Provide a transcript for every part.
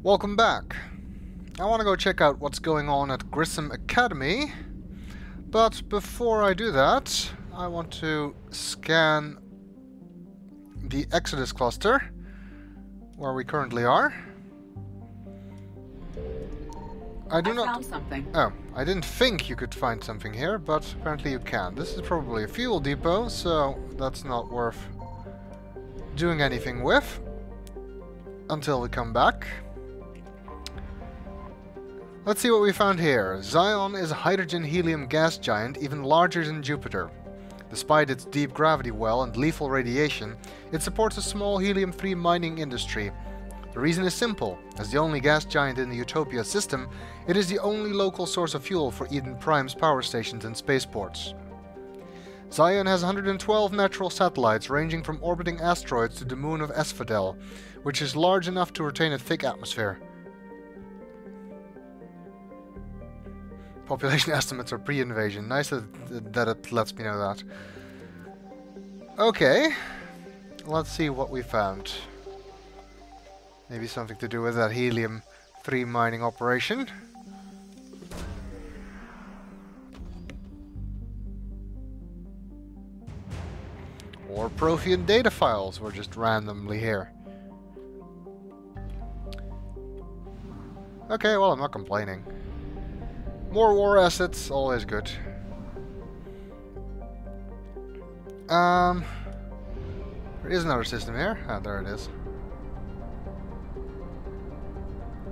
Welcome back. I want to go check out what's going on at Grissom Academy, but before I do that, I want to scan the Exodus cluster, where we currently are. I found something. Oh, I didn't think you could find something here, but apparently you can. This is probably a fuel depot, so that's not worth doing anything with until we come back. Let's see what we found here. Zion is a hydrogen-helium gas giant even larger than Jupiter. Despite its deep gravity well and lethal radiation, it supports a small helium-3 mining industry. The reason is simple. As the only gas giant in the Utopia system, it is the only local source of fuel for Eden Prime's power stations and spaceports. Zion has 112 natural satellites ranging from orbiting asteroids to the moon of Asphodel, which is large enough to retain a thick atmosphere. Population estimates are pre-invasion. Nice that it lets me know that. Okay, let's see what we found. Maybe something to do with that helium-3 mining operation. Or Prothean data files were just randomly here. Okay, well, I'm not complaining. More war assets, always good. There is another system here. Ah, there it is.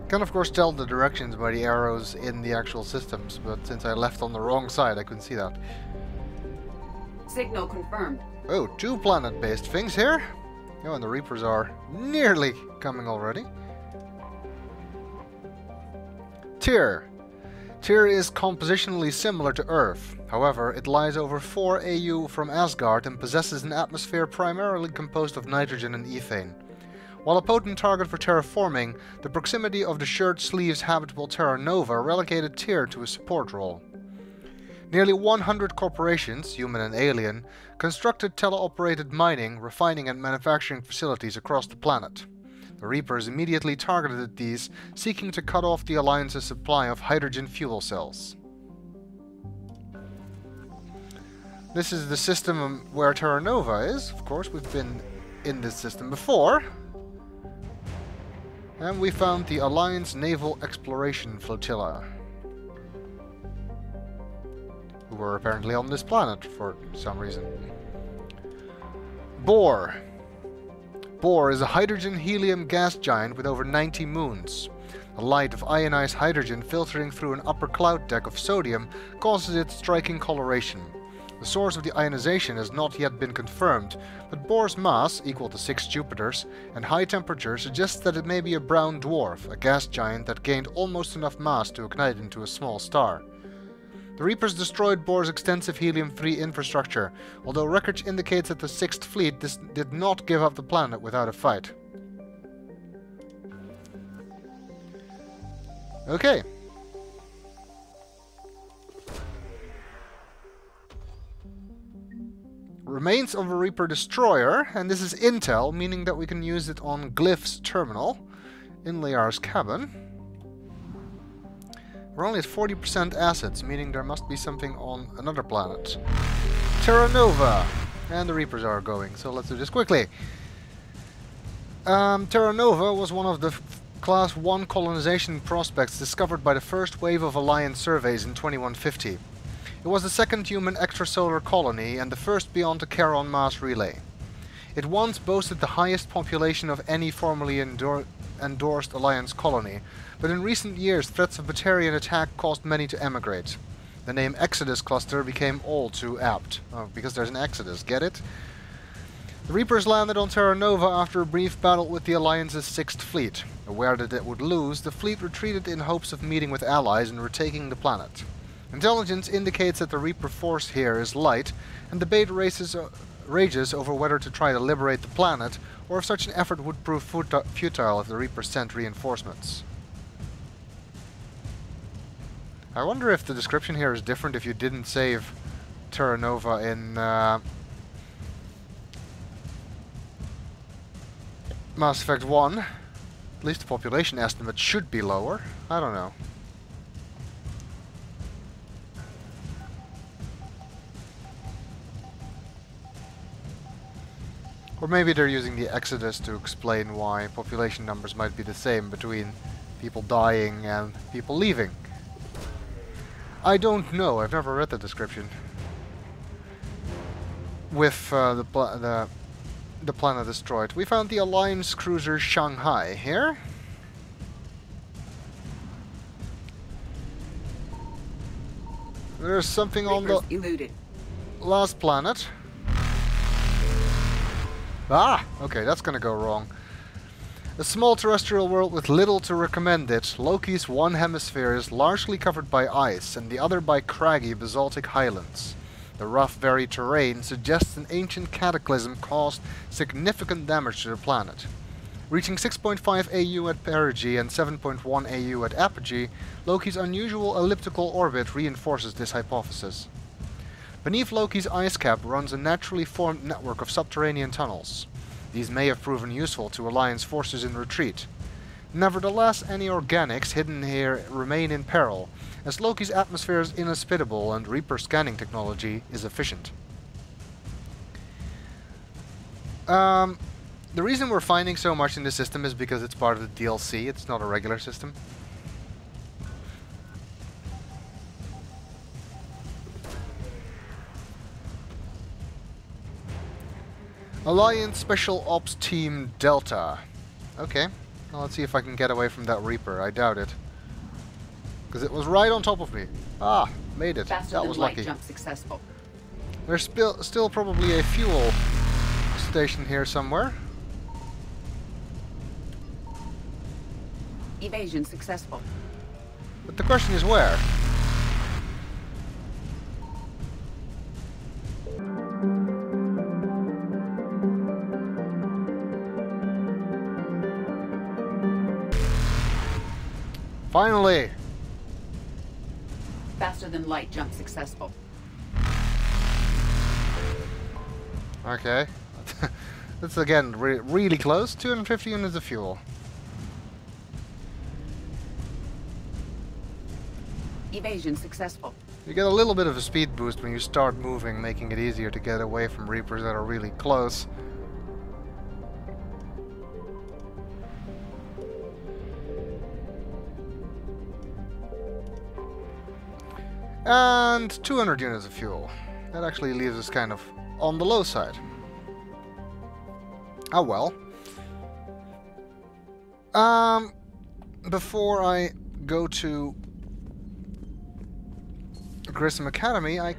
Can of course tell the directions by the arrows in the actual systems, but since I left on the wrong side, I couldn't see that. Signal confirmed. Oh, 2 planet-based things here. Oh, and the Reapers are nearly coming already. Tyr. Tyr is compositionally similar to Earth. However, it lies over 4 AU from Asgard and possesses an atmosphere primarily composed of nitrogen and ethane. While a potent target for terraforming, the proximity of the shirt sleeve's habitable Terra Nova relegated Tyr to a support role. Nearly 100 corporations, human and alien, constructed teleoperated mining, refining and manufacturing facilities across the planet. The Reapers immediately targeted these, seeking to cut off the Alliance's supply of hydrogen fuel cells. This is the system where Terra Nova is. Of course, we've been in this system before. And we found the Alliance Naval Exploration Flotilla, who were apparently on this planet for some reason. Bohr. Bohr is a hydrogen-helium gas giant with over 90 moons. The light of ionized hydrogen filtering through an upper cloud deck of sodium causes its striking coloration. The source of the ionization has not yet been confirmed, but Bohr's mass, equal to 6 Jupiters, and high temperature suggests that it may be a brown dwarf, a gas giant that gained almost enough mass to ignite into a small star. The Reapers destroyed Bohr's extensive helium-3 infrastructure, although records indicates that the 6th Fleet did not give up the planet without a fight. Okay. Remains of a Reaper destroyer, and this is intel, meaning that we can use it on Glyph's terminal in Liar's cabin. We're only at 40% assets, meaning there must be something on another planet. Terra Nova! And the Reapers are going, so let's do this quickly. Terra Nova was one of the Class 1 colonization prospects discovered by the first wave of Alliance surveys in 2150. It was the second human extrasolar colony and the first beyond the Charon mass relay. It once boasted the highest population of any formerly endorsed Alliance colony, but in recent years threats of Batarian attack caused many to emigrate. The name Exodus cluster became all too apt. Oh, because there's an Exodus, get it? The Reapers landed on Terra Nova after a brief battle with the Alliance's 6th Fleet. Aware that it would lose, the fleet retreated in hopes of meeting with allies and retaking the planet. Intelligence indicates that the Reaper force here is light, and debate rages over whether to try to liberate the planet, or if such an effort would prove futile if the Reapers sent reinforcements. I wonder if the description here is different if you didn't save Terra Nova in Mass Effect 1. At least the population estimate should be lower. I don't know. Or maybe they're using the Exodus to explain why population numbers might be the same between people dying and people leaving. I don't know, I've never read the description. With the planet destroyed. We found the Alliance cruiser Shanghai here. There's something on the eluded. last planet. Ah! Okay, that's gonna go wrong. A small terrestrial world with little to recommend it. Loki's one hemisphere is largely covered by ice and the other by craggy basaltic highlands. The rough, varied terrain suggests an ancient cataclysm caused significant damage to the planet. Reaching 6.5 AU at perigee and 7.1 AU at apogee, Loki's unusual elliptical orbit reinforces this hypothesis. Beneath Loki's ice cap runs a naturally formed network of subterranean tunnels. These may have proven useful to Alliance forces in retreat. Nevertheless, any organics hidden here remain in peril, as Loki's atmosphere is inhospitable and Reaper scanning technology is efficient. The reason we're finding so much in this system is because it's part of the DLC, it's not a regular system. Alliance Special Ops Team Delta. Okay, well, let's see if I can get away from that Reaper. I doubt it. Because it was right on top of me. Ah, made it. Faster That was lucky. Jump successful. There's still probably a fuel station here somewhere. Evasion successful. But the question is where? Finally! Faster than light jump successful. Okay. That's again really close. 250 units of fuel. Evasion successful. You get a little bit of a speed boost when you start moving, making it easier to get away from Reapers that are really close. And 200 units of fuel. That actually leaves us kind of on the low side. Oh well. Before I go to Grissom Academy, I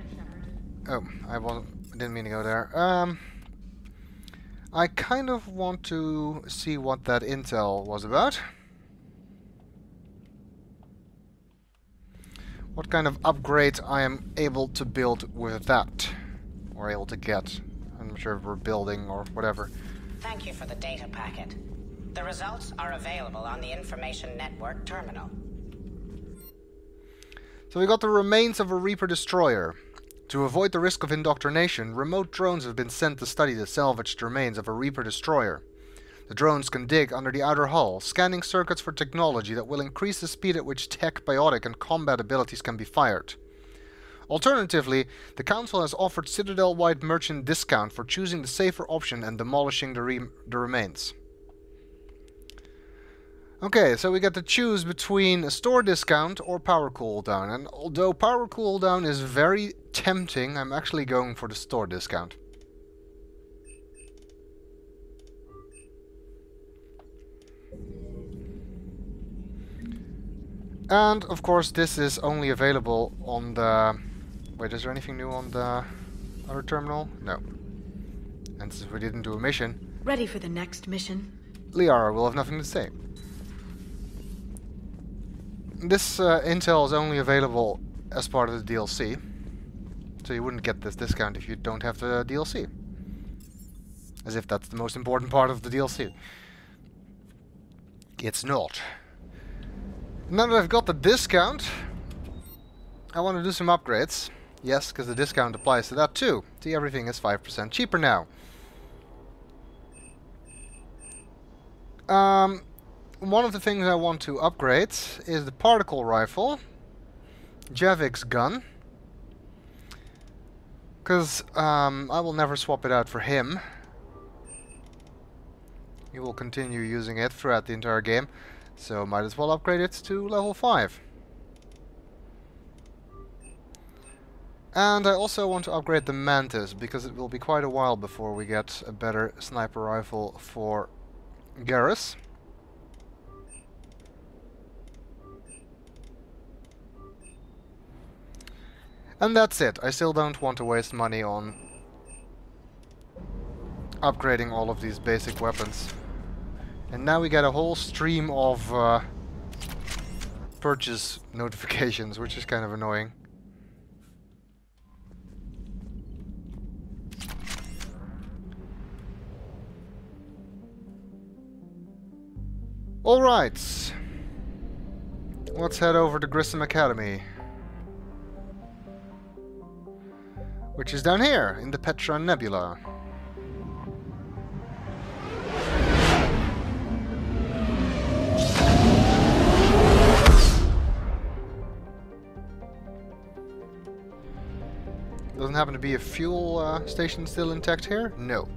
didn't mean to go there. I kind of want to see what that intel was about. What kind of upgrade I am able to build with that, or able to get. I'm not sure if we're building or whatever. Thank you for the data packet. The results are available on the Information Network terminal. So we got the remains of a Reaper destroyer. To avoid the risk of indoctrination, remote drones have been sent to study the salvaged remains of a Reaper destroyer. The drones can dig under the outer hull, scanning circuits for technology that will increase the speed at which tech, biotic and combat abilities can be fired. Alternatively, the Council has offered Citadel-wide merchant discount for choosing the safer option and demolishing the remains. Okay, so we get to choose between a store discount or power cooldown, and although power cooldown is very tempting, I'm actually going for the store discount. And, of course, this is only available on the... Wait, is there anything new on the other terminal? No. And since we didn't do a mission... Ready for the next mission? Liara will have nothing to say. This intel is only available as part of the DLC. So you wouldn't get this discount if you don't have the DLC. As if that's the most important part of the DLC. It's not. Now that I've got the discount, I want to do some upgrades. Yes, because the discount applies to that too. See, everything is 5% cheaper now. one of the things I want to upgrade is the particle rifle, Javik's gun, because I will never swap it out for him. He will continue using it throughout the entire game, so might as well upgrade it to level 5. And I also want to upgrade the Mantis, because it will be quite a while before we get a better sniper rifle for Garrus. And that's it. I still don't want to waste money on upgrading all of these basic weapons. And now we get a whole stream of purchase notifications, which is kind of annoying. Alright, let's head over to Grissom Academy, which is down here in the Petra Nebula. Doesn't happen to be a fuel station still intact here? No.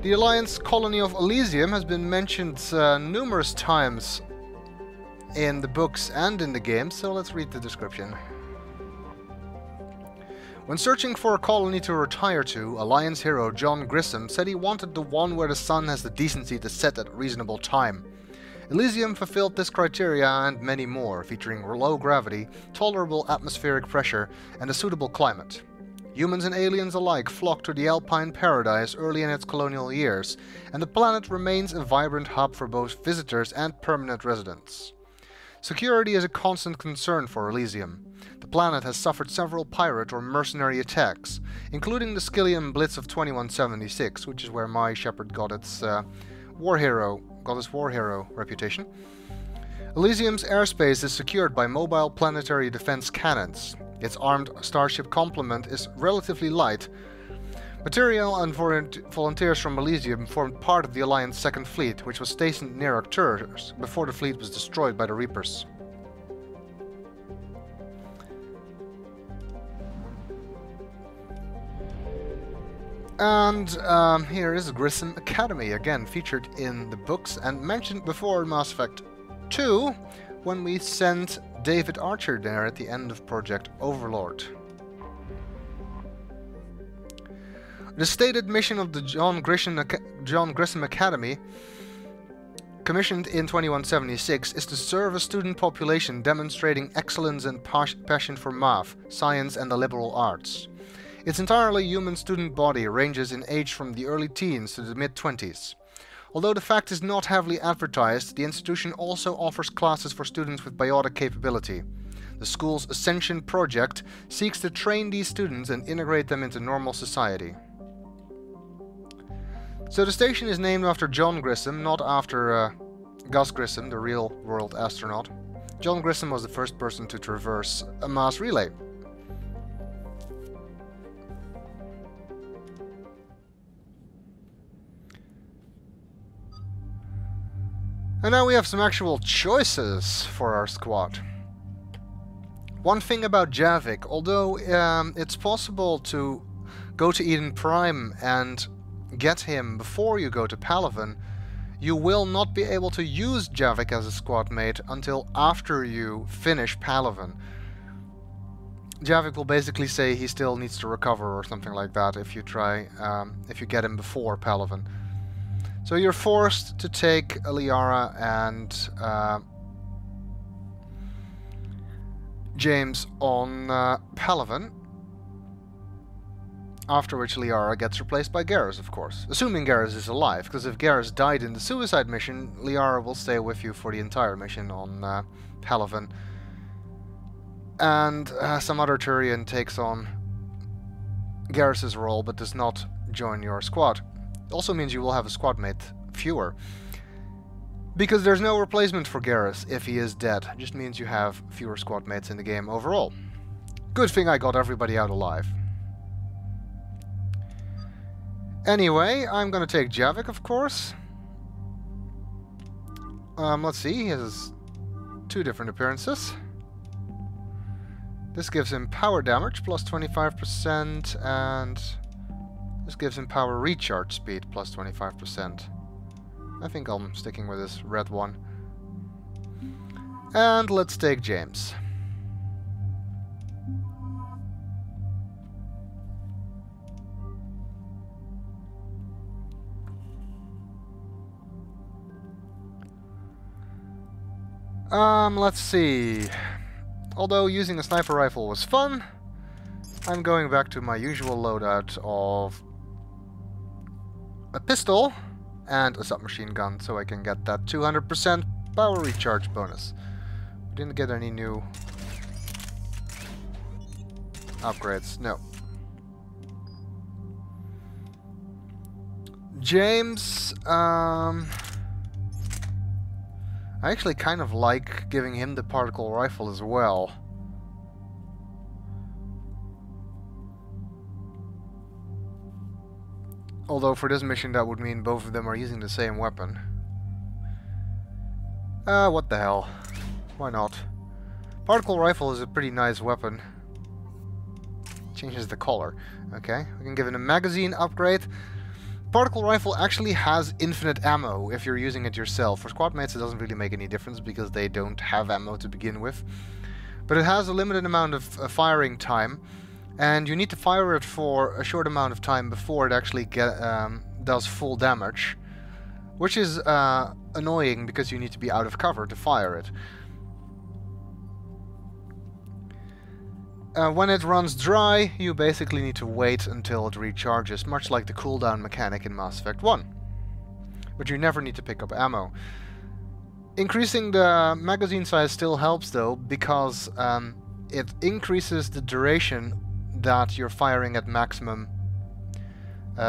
The Alliance colony of Elysium has been mentioned numerous times in the books and in the game, so let's read the description. When searching for a colony to retire to, Alliance hero John Grissom said he wanted the one where the sun has the decency to set at a reasonable time. Elysium fulfilled this criteria and many more, featuring low gravity, tolerable atmospheric pressure, and a suitable climate. Humans and aliens alike flocked to the Alpine paradise early in its colonial years, and the planet remains a vibrant hub for both visitors and permanent residents. Security is a constant concern for Elysium. The planet has suffered several pirate or mercenary attacks, including the Skillian Blitz of 2176, which is where my Shepherd got its war hero reputation. Elysium's airspace is secured by mobile planetary defense cannons. Its armed starship complement is relatively light. Material and volunteers from Elysium formed part of the Alliance Second Fleet, which was stationed near Arcturus before the fleet was destroyed by the Reapers. And here is Grissom Academy, again featured in the books and mentioned before in Mass Effect 2, when we sent David Archer there at the end of Project Overlord. The stated mission of the John Grissom Academy, commissioned in 2176, is to serve a student population demonstrating excellence and passion for math, science and the liberal arts. Its entirely human student body ranges in age from the early teens to the mid-20s. Although the fact is not heavily advertised, the institution also offers classes for students with biotic capability. The school's Ascension project seeks to train these students and integrate them into normal society. So the station is named after John Grissom, not after Gus Grissom, the real-world astronaut. John Grissom was the first person to traverse a mass relay. And now we have some actual choices for our squad. One thing about Javik, although it's possible to go to Eden Prime and get him before you go to Palaven, you will not be able to use Javik as a squad mate until after you finish Palaven. Javik will basically say he still needs to recover or something like that if you if you get him before Palaven. So you're forced to take Liara and James on Palaven, after which Liara gets replaced by Garrus, of course. Assuming Garrus is alive, because if Garrus died in the suicide mission, Liara will stay with you for the entire mission on Palaven. And some other Turian takes on Garrus's role, but does not join your squad. Also means you will have a squad mate fewer, because there's no replacement for Garrus if he is dead. It just means you have fewer squad mates in the game overall. Good thing I got everybody out alive. Anyway, I'm gonna take Javik, of course. Let's see, he has 2 different appearances. This gives him power damage plus 25%, and this gives him power recharge speed plus 25%. I think I'm sticking with this red one. And let's take James. Let's see. Although using a sniper rifle was fun, I'm going back to my usual loadout of a pistol and a submachine gun, so I can get that 200% power recharge bonus. We didn't get any new upgrades, no. James, I actually kind of like giving him the particle rifle as well. Although for this mission that would mean both of them are using the same weapon. What the hell. Why not? Particle rifle is a pretty nice weapon. Changes the color. Okay, we can give it a magazine upgrade. Particle rifle actually has infinite ammo if you're using it yourself. For squad mates it doesn't really make any difference because they don't have ammo to begin with. But it has a limited amount of firing time, and you need to fire it for a short amount of time before it actually does full damage. Which is annoying because you need to be out of cover to fire it. When it runs dry, you basically need to wait until it recharges, much like the cooldown mechanic in Mass Effect 1. But you never need to pick up ammo. Increasing the magazine size still helps though, because it increases the duration that you're firing at maximum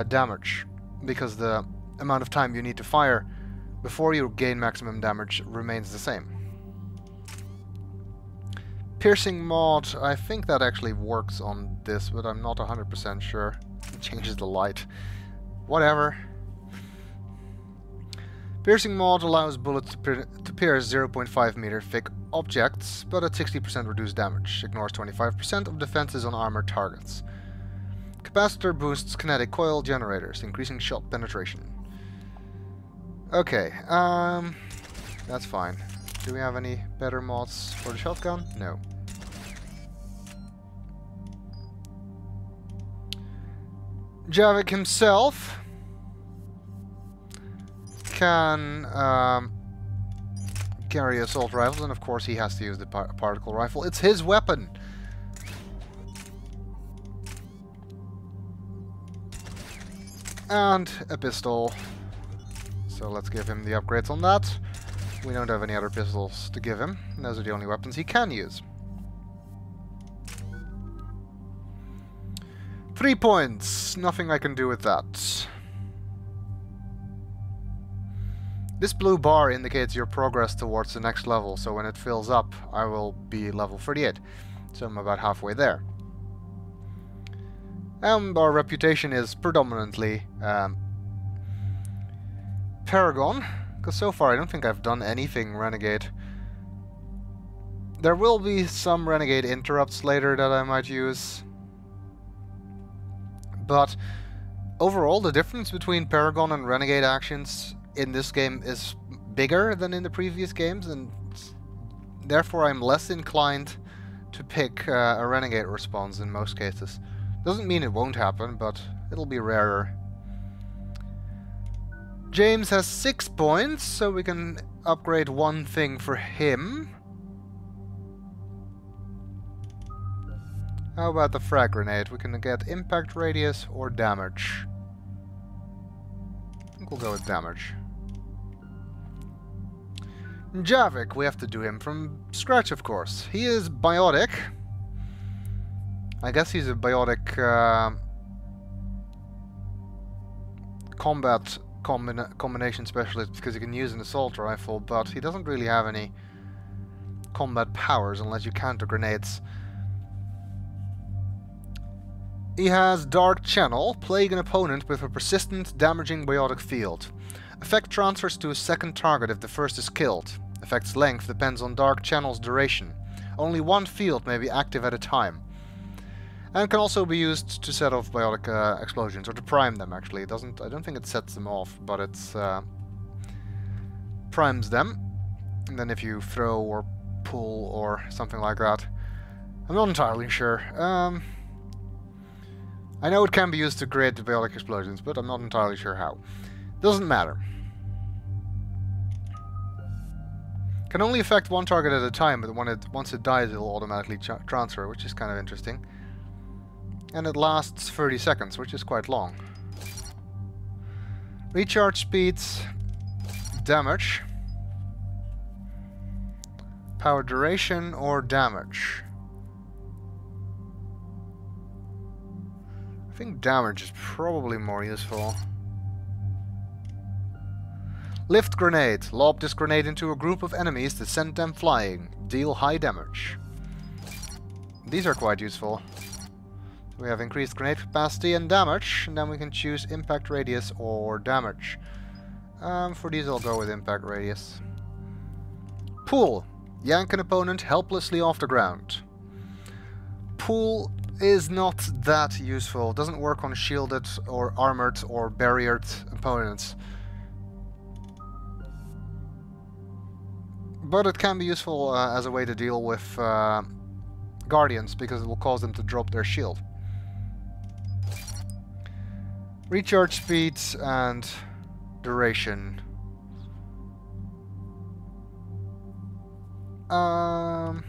damage. Because the amount of time you need to fire before you gain maximum damage remains the same. Piercing mod, I think that actually works on this, but I'm not 100% sure. It changes the light. Whatever. Piercing mod allows bullets to pierce 0.5 meter thick objects, but at 60% reduced damage. Ignores 25% of defenses on armored targets. Capacitor boosts kinetic coil generators, increasing shot penetration. Okay, that's fine. Do we have any better mods for the shotgun? No. Javik himself can carry assault rifles, and of course he has to use the particle rifle. It's his weapon! And a pistol. So let's give him the upgrades on that. We don't have any other pistols to give him. Those are the only weapons he can use. 3 points. Nothing I can do with that. This blue bar indicates your progress towards the next level, so when it fills up, I will be level 38. So I'm about halfway there. And our reputation is predominantly Paragon. Because so far I don't think I've done anything Renegade. There will be some Renegade interrupts later that I might use. But overall the difference between Paragon and Renegade actions in this game is bigger than in the previous games, and therefore I'm less inclined to pick a Renegade response in most cases. Doesn't mean it won't happen, but it'll be rarer. James has 6 points, so we can upgrade one thing for him. How about the frag grenade? We can get impact radius or damage. I think we'll go with damage. Javik, we have to do him from scratch, of course. He is biotic. I guess he's a biotic combat combination specialist because he can use an assault rifle, but he doesn't really have any combat powers unless you counter grenades. He has Dark Channel, plague an opponent with a persistent, damaging biotic field. Effect transfers to a second target if the first is killed. Effect's length depends on Dark Channel's duration. Only one field may be active at a time. And can also be used to set off biotic explosions, or to prime them actually. I don't think it sets them off, but it primes them. And then if you throw or pull or something like that. I'm not entirely sure. I know it can be used to create the biotic explosions, but I'm not entirely sure how. Doesn't matter. Can only affect one target at a time, but once it dies, it'll automatically transfer, which is kind of interesting. And it lasts 30 seconds, which is quite long. Recharge speeds, damage, power duration, or damage. I think damage is probably more useful. Lift grenade. Lob this grenade into a group of enemies to send them flying. Deal high damage. These are quite useful. We have increased grenade capacity and damage, and then we can choose impact radius or damage. For these I'll go with impact radius. Pull. Yank an opponent helplessly off the ground. Pull is not that useful. It doesn't work on shielded or armored or barriered opponents. But it can be useful as a way to deal with Guardians, because it will cause them to drop their shield. Recharge speeds and duration. I'm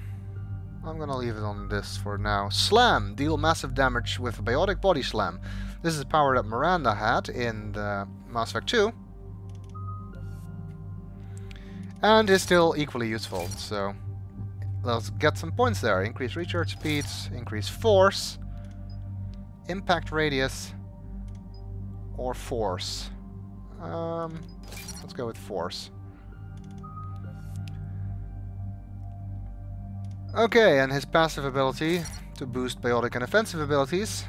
gonna leave it on this for now. Slam! Deal massive damage with a biotic body slam. This is a power that Miranda had in the Mass Effect 2. And is still equally useful, so let's get some points there. Increase recharge speeds, increase force, impact radius, or force. Let's go with force. Okay, and his passive ability to boost biotic and offensive abilities.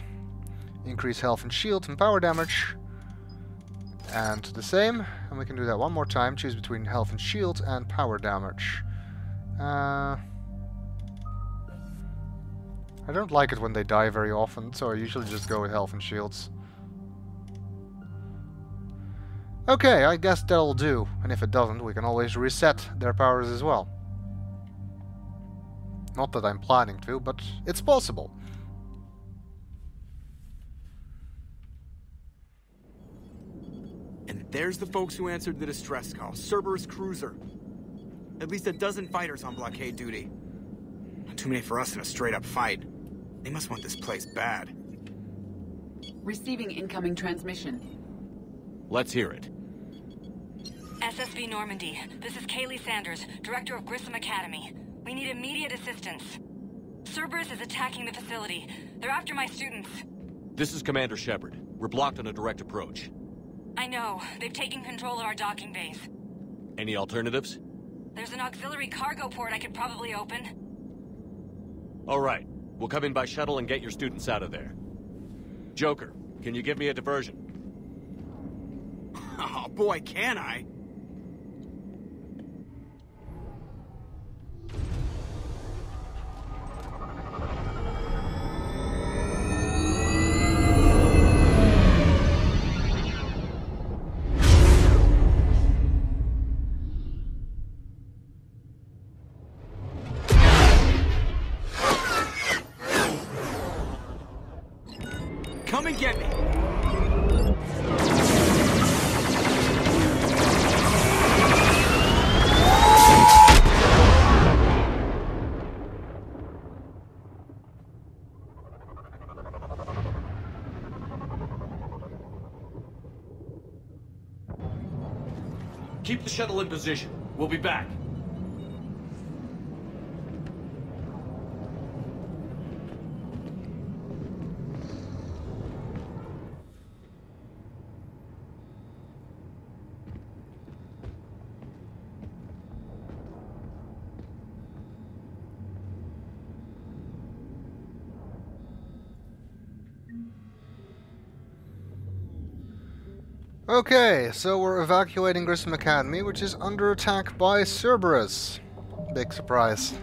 Increase health and shield and power damage. And the same, and we can do that one more time. Choose between health and shield and power damage. I don't like it when they die very often, so I usually just go with health and shields. Okay, I guess that'll do. And if it doesn't, we can always reset their powers as well. Not that I'm planning to, but it's possible. And there's the folks who answered the distress call. Cerberus cruiser. At least a dozen fighters on blockade duty. Not too many for us in a straight-up fight. They must want this place bad. Receiving incoming transmission. Let's hear it. SSV Normandy. This is Kaylee Sanders, Director of Grissom Academy. We need immediate assistance. Cerberus is attacking the facility. They're after my students. This is Commander Shepard. We're blocked on a direct approach. I know. They've taken control of our docking base. Any alternatives? There's an auxiliary cargo port I could probably open. All right. We'll come in by shuttle and get your students out of there. Joker, can you give me a diversion? Oh boy, can I! Come and get me! Keep the shuttle in position. We'll be back. Okay, so we're evacuating Grissom Academy, which is under attack by Cerberus. Big surprise.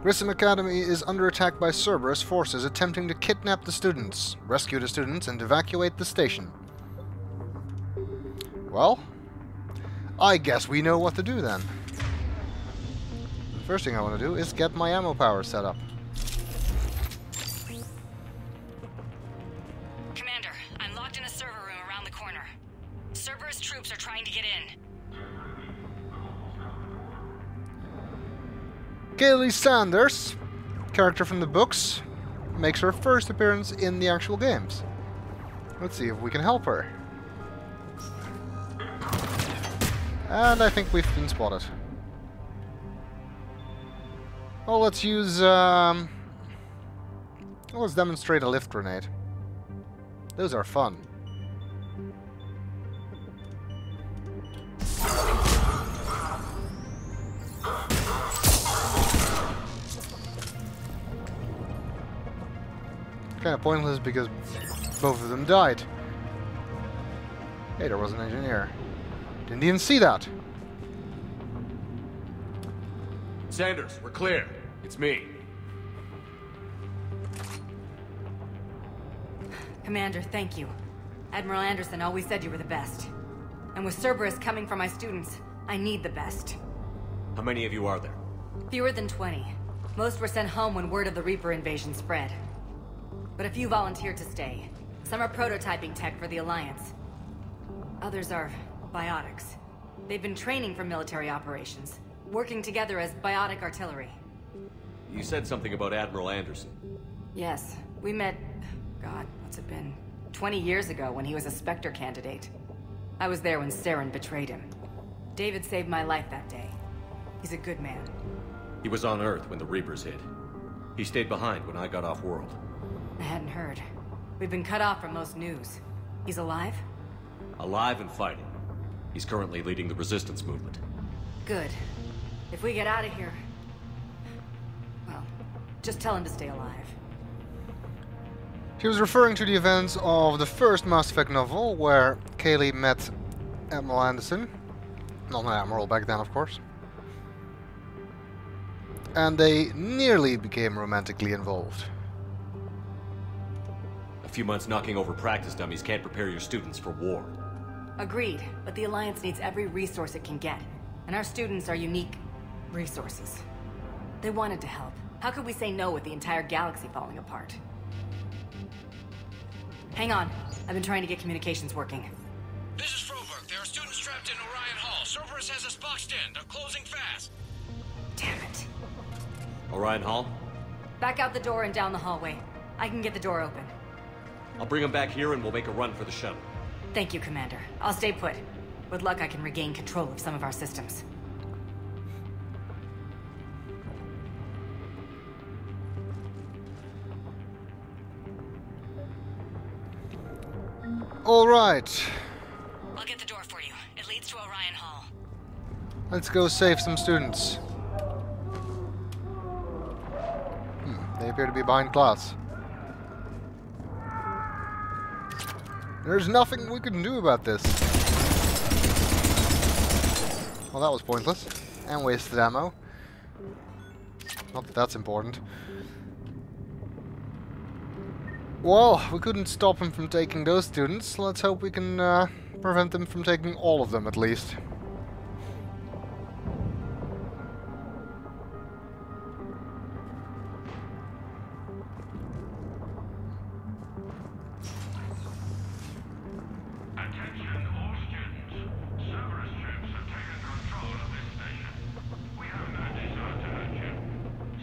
Grissom Academy is under attack by Cerberus forces attempting to kidnap the students, rescue the students, and evacuate the station. Well, I guess we know what to do then. The first thing I want to do is get my ammo power set up. Commander, I'm locked in a server room around the corner. Cerberus troops are trying to get in. Kaylee Sanders, character from the books, makes her first appearance in the actual games. Let's see if we can help her. And I think we've been spotted. Well, let's use... let's demonstrate a lift grenade. Those are fun. Kind of pointless because both of them died. Hey, there was an engineer. Didn't even see that. Sanders, we're clear. It's me. Commander, thank you. Admiral Anderson always said you were the best. And with Cerberus coming for my students, I need the best. How many of you are there? Fewer than 20. Most were sent home when word of the Reaper invasion spread. But a few volunteered to stay. Some are prototyping tech for the Alliance. Others are biotics. They've been training for military operations, working together as biotic artillery. You said something about Admiral Anderson. Yes, we met... God, what's it been? 20 years ago when he was a Spectre candidate. I was there when Saren betrayed him. David saved my life that day. He's a good man. He was on Earth when the Reapers hit. He stayed behind when I got off-world. I hadn't heard. We've been cut off from most news. He's alive? Alive and fighting. He's currently leading the resistance movement. Good. If we get out of here... Well, just tell him to stay alive. She was referring to the events of the first Mass Effect novel, where Kaylee met Admiral Anderson. Not an admiral back then, of course. And they nearly became romantically involved. A few months knocking over practice dummies can't prepare your students for war. Agreed, but the Alliance needs every resource it can get. And our students are unique resources. They wanted to help. How could we say no with the entire galaxy falling apart? Hang on. I've been trying to get communications working. This is Froberg. There are students trapped in Orion Hall. Cerberus has us boxed in. They're closing fast. Damn it. Orion Hall? Back out the door and down the hallway. I can get the door open. I'll bring them back here and we'll make a run for the shuttle. Thank you, Commander. I'll stay put. With luck, I can regain control of some of our systems. All right. I'll get the door for you. It leads to Orion Hall. Let's go save some students. They appear to be behind glass. There's nothing we can do about this. Well, that was pointless. And wasted ammo. Not that that's important. Well, we couldn't stop him from taking those students. Let's hope we can prevent them from taking all of them, at least. Attention all students. Cerberus troops have taken control of this station. We have no desire to hurt you.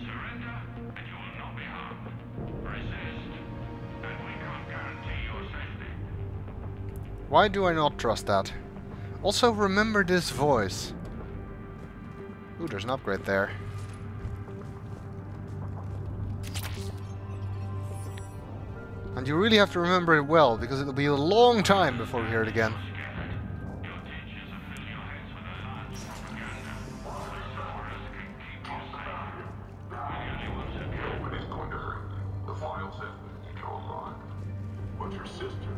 Surrender and you will not be harmed. Resist and we can't guarantee your safety. Why do I not trust that? Also, remember this voice. Ooh, there's an upgrade there. And you really have to remember it well, because it'll be a long time before we hear it again. Your teachers have filled your heads with a lot of propaganda. Cerberus can keep you safe. We're the only ones who can. Nobody's going to hurt you. The files have been controlled on. But your sister,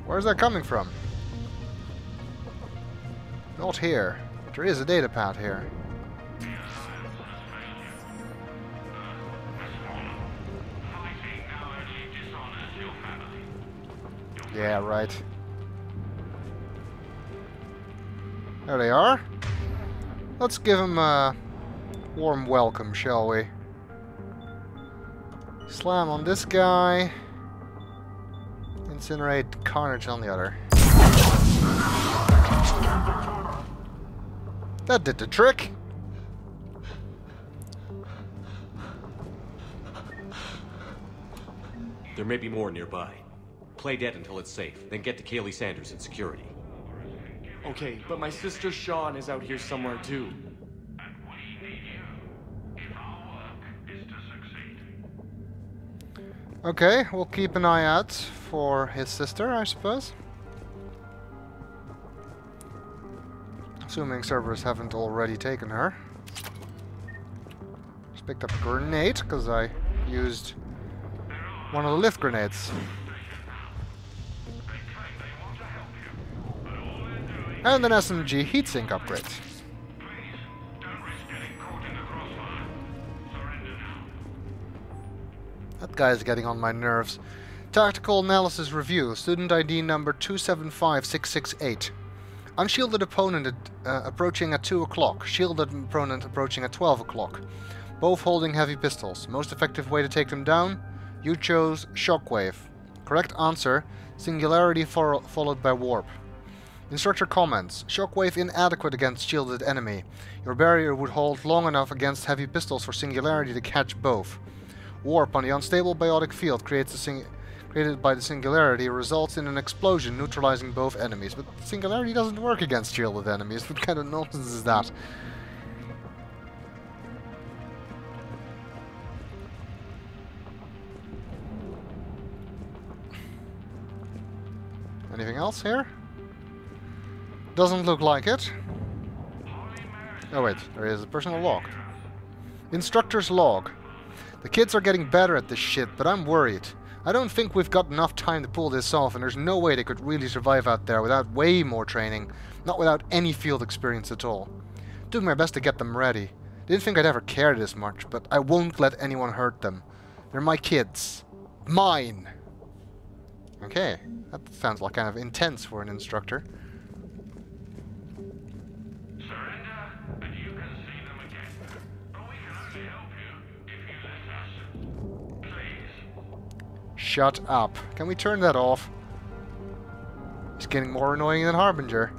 Where's that coming from? Not here. But there is a data pad here. Yeah, right. There they are. Let's give them a warm welcome, shall we? Slam on this guy. Incinerate Carnage on the other. That did the trick. There may be more nearby. Play dead until it's safe, then get to Kaylee Sanders in security. Okay, but my sister Sean is out here somewhere too. And we need you if our work is to succeed. Okay, we'll keep an eye out for his sister, I suppose. Assuming Cerberus haven't already taken her. Just picked up a grenade, because I used one of the lift grenades. And an SMG heatsink upgrade. That guy is getting on my nerves. Tactical Analysis Review, Student ID number 275668. Unshielded opponent approaching at 2 o'clock. Shielded opponent approaching at 12 o'clock. Both holding heavy pistols. Most effective way to take them down? You chose Shockwave. Correct answer, Singularity followed by Warp. Instructor comments. Shockwave inadequate against shielded enemy. Your barrier would hold long enough against heavy pistols for Singularity to catch both. Warp on the unstable biotic field created by the Singularity results in an explosion neutralizing both enemies. But Singularity doesn't work against shielded enemies. What kind of nonsense is that? Anything else here? Doesn't look like it. Oh wait, there is a personal log. Instructor's log. The kids are getting better at this shit, but I'm worried. I don't think we've got enough time to pull this off, and there's no way they could really survive out there without way more training, not without any field experience at all. Doing my best to get them ready. Didn't think I'd ever care this much, but I won't let anyone hurt them. They're my kids. Mine! Okay, that sounds like kind of intense for an instructor. Shut up. Can we turn that off? It's getting more annoying than Harbinger.